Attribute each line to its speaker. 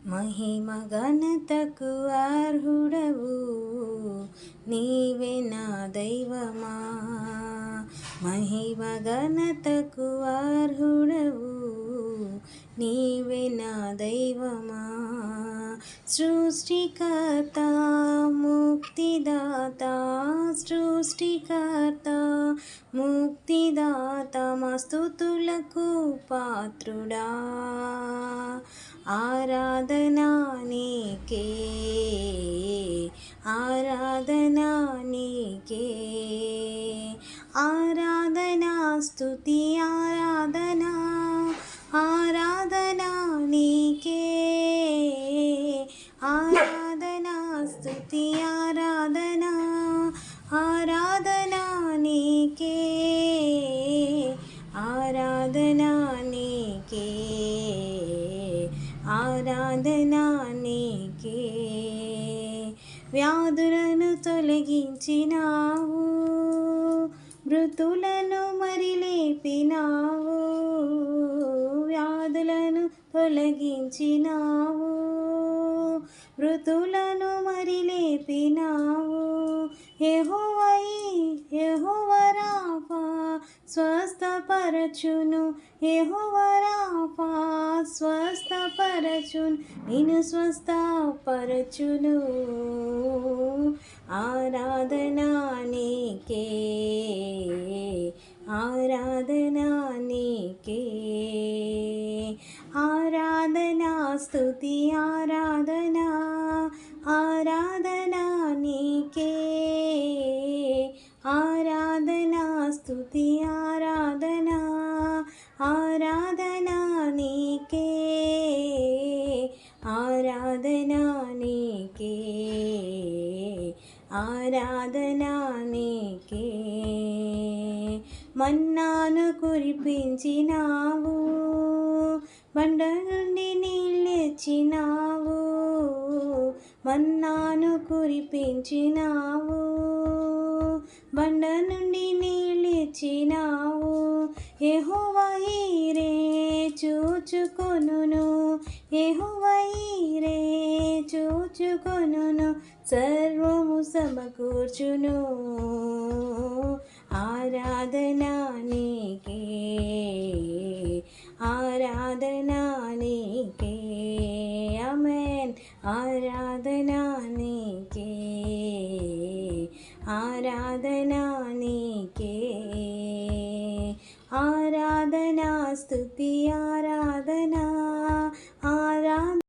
Speaker 1: మహిమ ఘనతకు అర్హుడవు నీవే నా దైవమా. మహిమ ఘనతకు అర్హుడవు నీవే నా దైవమా. సృష్టికర్త ముక్తిదాత, సృష్టికర్త ముక్తిదాత, మా స్తుతులకు పాత్రుడా. ఆరాధనా నీకే, ఆరాధనా నీకే, ఆరాధనా స్తుతి ఆరాధనా, ఆరాధనా నీకే, ఆరాధనా స్తుతి ఆరాధనా, ఆరాధనా నీకే, ఆరాధనా నీకే, ఆరాధనా నీకే. వ్యాధులను తొలగించినావు, మృతులను మరి లేపినావు. వ్యాధులను తొలగించినావు, మృతులను మరి లేపినావు. యెహోవా యెహోవా రాఫా స్వస్థపరచును, యెహోవా రాఫా స్వస్థపరచును, నిన్ను స్వస్థపరచును. ఆరాధనా నీకే, ఆరాధనా నీకే, ఆరాధనా స్తుతి ఆరాధనా, ఆరాధనా నీకే, ఆరాధనా స్తుతి ఆరాధనా, ఆరాధనా నీకే, ఆరాధనా నీకే, ఆరాధనా నీకే. మన్నాను కురిపించినావు, బండ నుండి నీళ్ళిచ్చినావు. మన్నాను కురిపించినావు, బండ నుండి నీళ్ళిచ్చినావు. యెహోవా యీరే చూచుకొనును, యెహోవా యీరే చూచుకొనును, సర్వము సమకూర్చును. ఆరాధనా నీకే, ఆరాధనా నీకే, ఆమేన్. ఆరాధనా నీకే, ఆరాధనా నీకే, ఆరాధనా స్తుతి ఆరాధనా.